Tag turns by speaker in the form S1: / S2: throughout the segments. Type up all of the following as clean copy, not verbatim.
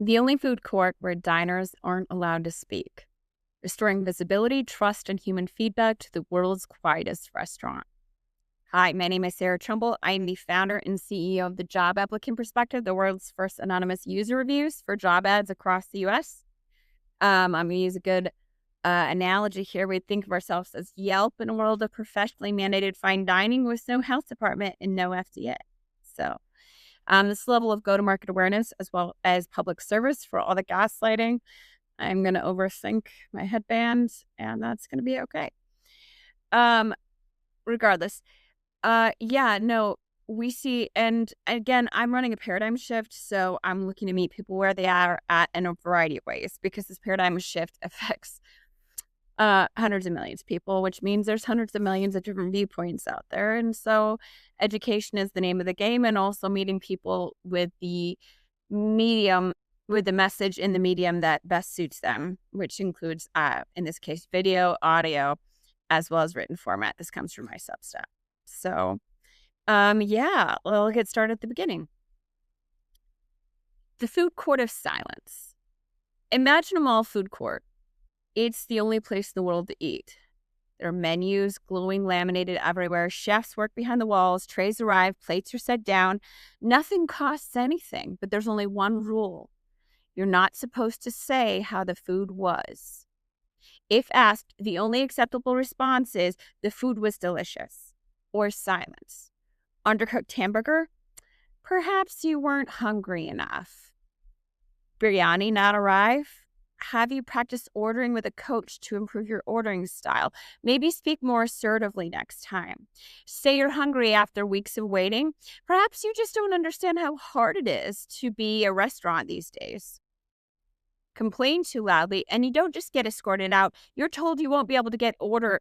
S1: The only food court where diners aren't allowed to speak, restoring visibility, trust, and human feedback to the world's quietest restaurant. Hi, my name is Sarah Trumbull. I am the founder and CEO of the Job Applicant Perspective, the world's first anonymous user reviews for job ads across the U.S. I'm going to use a good analogy here. We think of ourselves as Yelp in a world of professionally mandated fine dining with no health department and no FDA. So this level of go-to-market awareness, as well as public service for all the gaslighting, I'm going to overthink my headband, and that's going to be okay. Regardless, no, we see, and again, I'm running a paradigm shift, so I'm looking to meet people where they are at in a variety of ways because this paradigm shift affects hundreds of millions of people, which means there's hundreds of millions of different viewpoints out there. And so education is the name of the game, and also meeting people with the medium, with the message in the medium that best suits them, which includes, in this case, video, audio, as well as written format. This comes from my Substack. So, we'll get started at the beginning. The food court of silence. Imagine a mall food court. It's the only place in the world to eat. There are menus, glowing laminated everywhere. Chefs work behind the walls. Trays arrive. Plates are set down. Nothing costs anything, but there's only one rule. You're not supposed to say how the food was. If asked, the only acceptable response is the food was delicious, or silence. Undercooked hamburger? Perhaps you weren't hungry enough. Biryani not arrive? Have you practiced ordering with a coach to improve your ordering style? Maybe speak more assertively next time. Say you're hungry after weeks of waiting. Perhaps you just don't understand how hard it is to be a restaurant these days. Complain too loudly, and you don't just get escorted out. You're told you won't be able to get order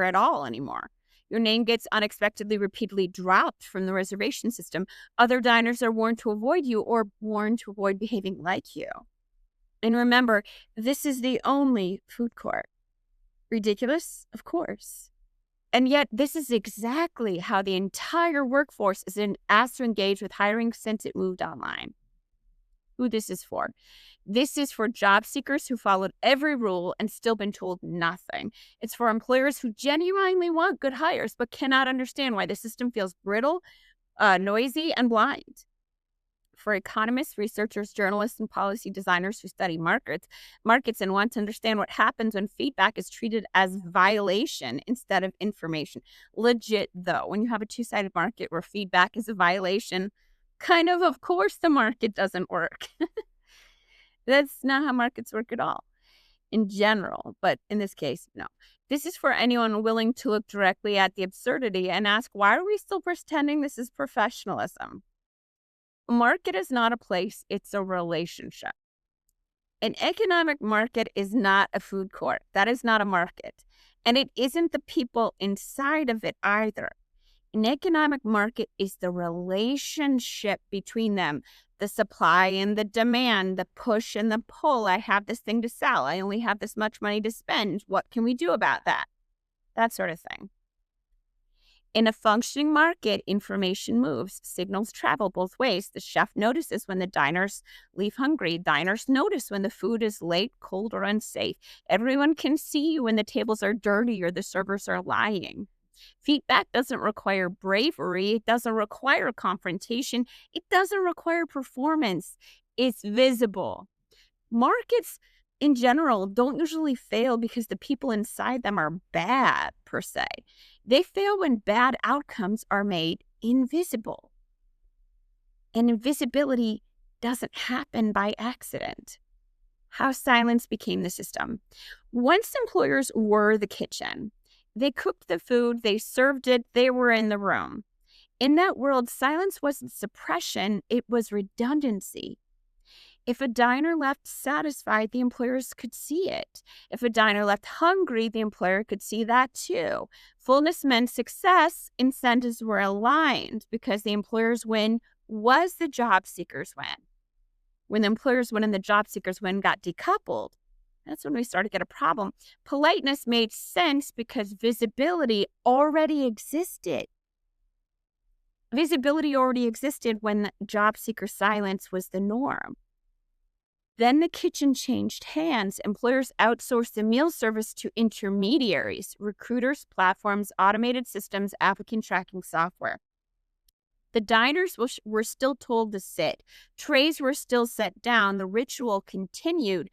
S1: at all anymore. Your name gets unexpectedly repeatedly dropped from the reservation system. Other diners are warned to avoid you or warned to avoid behaving like you. And remember, this is the only food court. Ridiculous? Of course. And yet, this is exactly how the entire workforce is asked to engage with hiring since it moved online. Who this is for? This is for job seekers who followed every rule and still been told nothing. It's for employers who genuinely want good hires but cannot understand why the system feels brittle, noisy, and blind. For economists, researchers, journalists, and policy designers who study markets and want to understand what happens when feedback is treated as violation instead of information. Legit, though, when you have a two-sided market where feedback is a violation, of course the market doesn't work. That's not how markets work at all in general, but in this case, no. This is for anyone willing to look directly at the absurdity and ask, why are we still pretending this is professionalism? A market is not a place, it's a relationship. An economic market is not a food court. That is not a market. And it isn't the people inside of it either. An economic market is the relationship between them, the supply and the demand, the push and the pull. I have this thing to sell. I only have this much money to spend. What can we do about that? That sort of thing. In a functioning market, information moves, signals travel both ways. The chef notices when the diners leave hungry. Diners notice when the food is late, cold, or unsafe. Everyone can see when the tables are dirty or the servers are lying. Feedback doesn't require bravery. It doesn't require confrontation. It doesn't require performance. It's visible. Markets in general don't usually fail because the people inside them are bad, per se. They fail when bad outcomes are made invisible. And invisibility doesn't happen by accident. How silence became the system. Once employers were the kitchen, they cooked the food, they served it, they were in the room. In that world, silence wasn't suppression, it was redundancy. If a diner left satisfied, the employers could see it. If a diner left hungry, the employer could see that too. Fullness meant success. Incentives were aligned because the employer's win was the job seeker's win. When the employer's win and the job seeker's win got decoupled, that's when we started to get a problem. Politeness made sense because visibility already existed. Visibility already existed when job seeker silence was the norm. Then the kitchen changed hands. Employers outsourced the meal service to intermediaries, recruiters, platforms, automated systems, applicant tracking software. The diners were still told to sit. Trays were still set down. The ritual continued,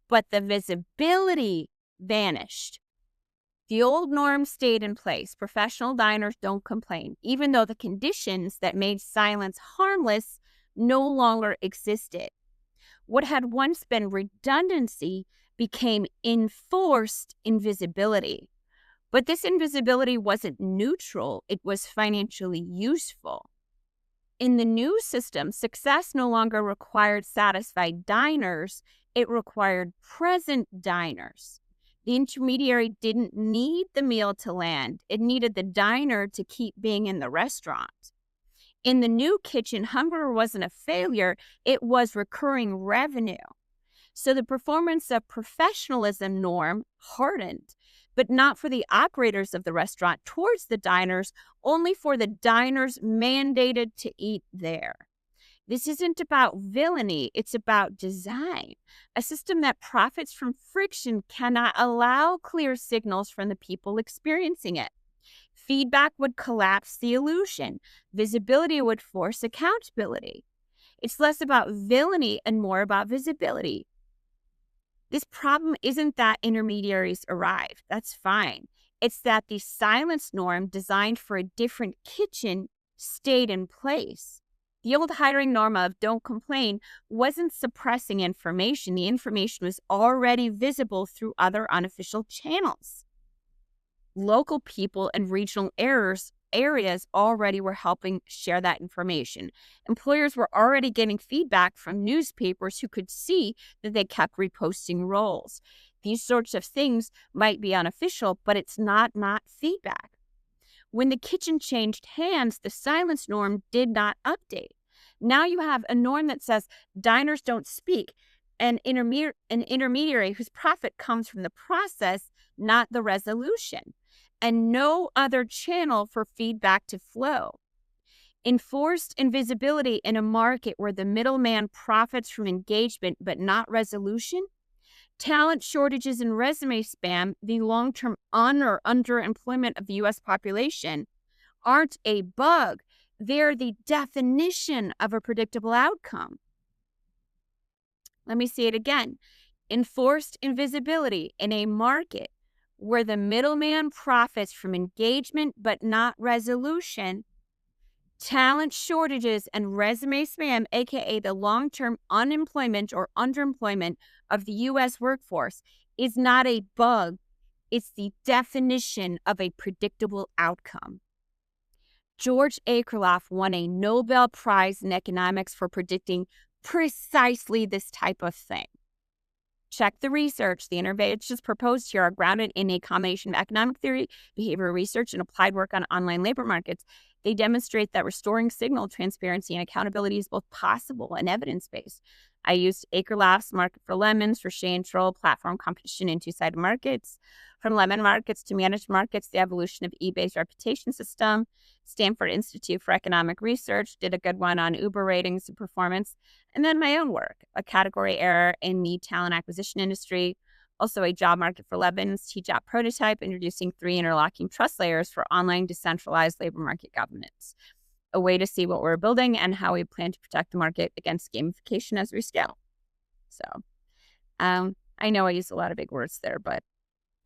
S1: but the visibility vanished. The old norm stayed in place. Professional diners don't complain, even though the conditions that made silence harmless no longer existed. What had once been redundancy became enforced invisibility. But this invisibility wasn't neutral, it was financially useful. In the new system, success no longer required satisfied diners, it required present diners. The intermediary didn't need the meal to land, it needed the diner to keep being in the restaurant. In the new kitchen, hunger wasn't a failure, it was recurring revenue. So the performance of professionalism norm hardened, but not for the operators of the restaurant towards the diners, only for the diners mandated to eat there. This isn't about villainy, it's about design. A system that profits from friction cannot allow clear signals from the people experiencing it. Feedback would collapse the illusion. Visibility would force accountability. It's less about villainy and more about visibility. This problem isn't that intermediaries arrived. That's fine. It's that the silence norm designed for a different kitchen stayed in place. The old hiring norm of don't complain wasn't suppressing information. The information was already visible through other unofficial channels. Local people and regional areas already were helping share that information. Employers were already getting feedback from newspapers who could see that they kept reposting roles. These sorts of things might be unofficial, but it's not feedback. When the kitchen changed hands, the silence norm did not update. Now you have a norm that says diners don't speak, an intermediary whose profit comes from the process, not the resolution, and no other channel for feedback to flow. Enforced invisibility in a market where the middleman profits from engagement but not resolution, talent shortages and resume spam, the long-term or underemployment of the U.S. population, aren't a bug. They're the definition of a predictable outcome. Let me say it again. Enforced invisibility in a market where the middleman profits from engagement but not resolution, talent shortages and resume spam, aka the long-term unemployment or underemployment of the U.S. workforce, is not a bug. It's the definition of a predictable outcome. George Akerlof won a Nobel Prize in economics for predicting precisely this type of thing. Check the research. The interventions proposed here are grounded in a combination of economic theory, behavioral research, and applied work on online labor markets. They demonstrate that restoring signal transparency and accountability is both possible and evidence-based. I used Akerlof's Market for Lemons for Shea and Troll platform competition in two-sided markets. From lemon markets to managed markets, the evolution of eBay's reputation system. Stanford Institute for Economic Research did a good one on Uber ratings and performance. And then my own work, a category error in the talent acquisition industry. Also a job market for lemons, TJAP prototype, introducing 3 interlocking trust layers for online decentralized labor market governance. A way to see what we're building and how we plan to protect the market against gamification as we scale. So I know I use a lot of big words there, but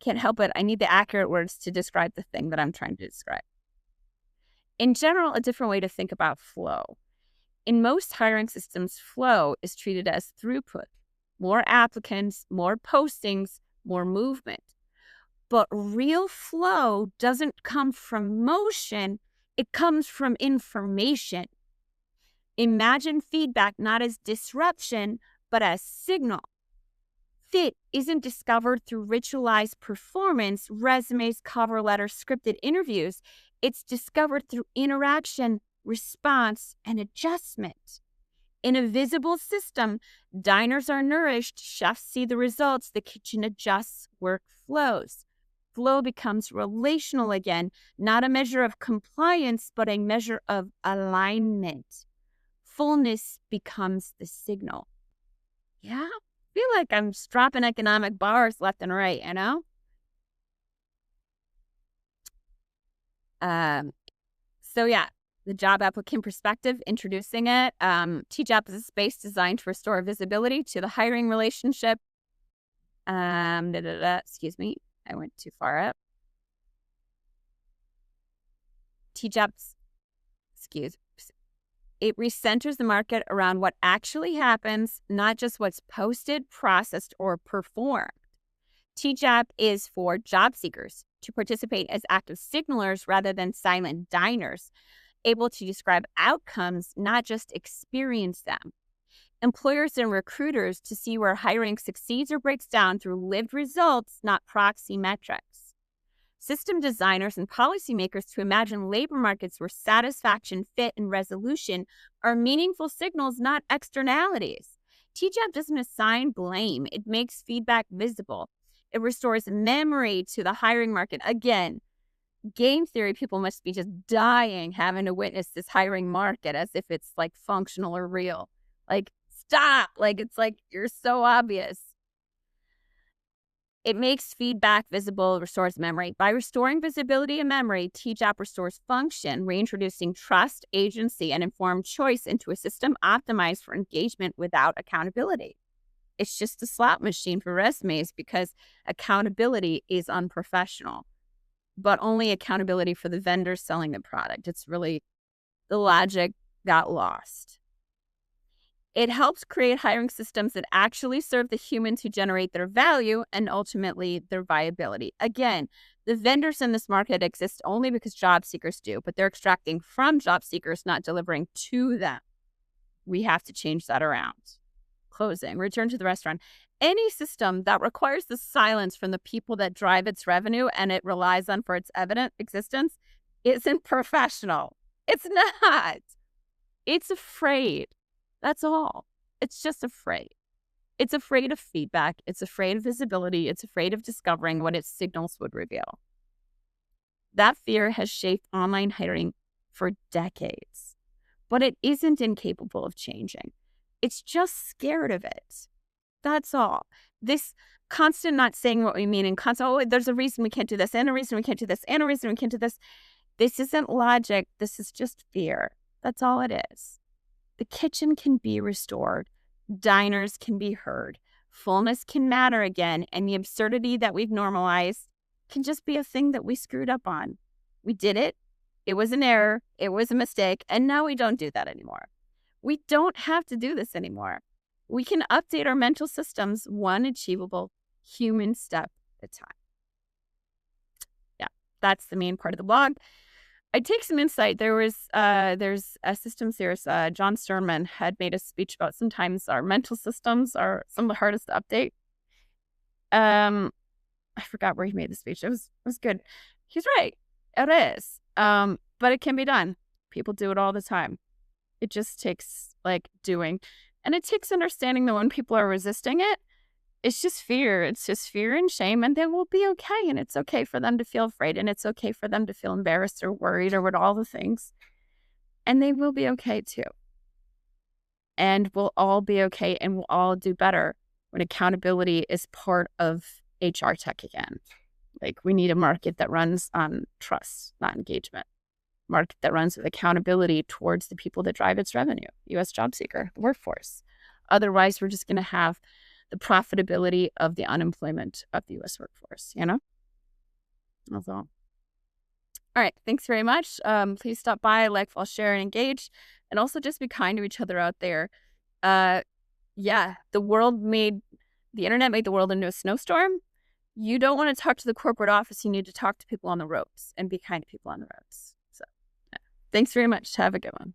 S1: can't help it. I need the accurate words to describe the thing that I'm trying to describe. In general, a different way to think about flow. In most hiring systems, flow is treated as throughput. More applicants, more postings, more movement. But real flow doesn't come from motion, it comes from information. Imagine feedback not as disruption, but as signal. Fit isn't discovered through ritualized performance, resumes, cover letters, scripted interviews. It's discovered through interaction, response, and adjustment. In a visible system, diners are nourished, chefs see the results, the kitchen adjusts, work flows. Flow becomes relational again, not a measure of compliance, but a measure of alignment. Fullness becomes the signal. Yeah? feel like I'm just dropping economic bars left and right, you know? So yeah, the job applicant perspective, introducing it. TJAP is a space designed to restore visibility to the hiring relationship. Excuse me, I went too far up. TJAP's, excuse, it recenters the market around what actually happens, not just what's posted, processed, or performed. TJAP is for job seekers to participate as active signalers rather than silent diners, able to describe outcomes, not just experience them. Employers and recruiters to see where hiring succeeds or breaks down through lived results, not proxy metrics. System designers and policymakers to imagine labor markets where satisfaction, fit, and resolution are meaningful signals, not externalities. TJAP doesn't assign blame, it makes feedback visible. It restores memory to the hiring market. Again, game theory people must be just dying having to witness this hiring market as if it's like functional or real. Like, stop. Like, it's like you're so obvious. It makes feedback visible, restores memory. By restoring visibility and memory, TJAP restores function, reintroducing trust, agency, and informed choice into a system optimized for engagement without accountability. It's just a slot machine for resumes because accountability is unprofessional, but only accountability for the vendor selling the product. It's really, the logic got lost. It helps create hiring systems that actually serve the humans who generate their value and ultimately their viability. Again, the vendors in this market exist only because job seekers do, but they're extracting from job seekers, not delivering to them. We have to change that around. Closing, return to the restaurant. Any system that requires the silence from the people that drive its revenue and it relies on for its evident existence isn't professional. It's not. It's afraid. That's all. It's just afraid. It's afraid of feedback. It's afraid of visibility. It's afraid of discovering what its signals would reveal. That fear has shaped online hiring for decades, but it isn't incapable of changing. It's just scared of it. That's all. This constant not saying what we mean and constant, oh, there's a reason we can't do this, and a reason we can't do this, and a reason we can't do this. This isn't logic. This is just fear. That's all it is. The kitchen can be restored. Diners can be heard. Fullness can matter again. And the absurdity that we've normalized can just be a thing that we screwed up on. We did it. It was an error. It was a mistake. And now we don't do that anymore. We don't have to do this anymore. We can update our mental systems one achievable human step at a time. Yeah, that's the main part of the blog. I take some insight. There's a systems theorist, John Sternman, had made a speech about sometimes our mental systems are some of the hardest to update. I forgot where he made the speech. It was good. He's right. It is. But it can be done. People do it all the time. It just takes like doing. And it takes understanding that when people are resisting it, it's just fear. It's just fear and shame, and they will be okay. And it's okay for them to feel afraid, and it's okay for them to feel embarrassed or worried or what all the things. And they will be okay too. And we'll all be okay, and we'll all do better when accountability is part of HR tech again. Like, we need a market that runs on trust, not engagement. Market that runs with accountability towards the people that drive its revenue, U.S. job seeker, the workforce. Otherwise, we're just going to have the profitability of the unemployment of the U.S. workforce, you know? That's all. All right. Thanks very much. Please stop by, like, follow, share, and engage. And also just be kind to each other out there. Yeah, the internet made the world into a snowstorm. You don't want to talk to the corporate office. You need to talk to people on the ropes and be kind to people on the ropes. So, yeah. Thanks very much. Have a good one.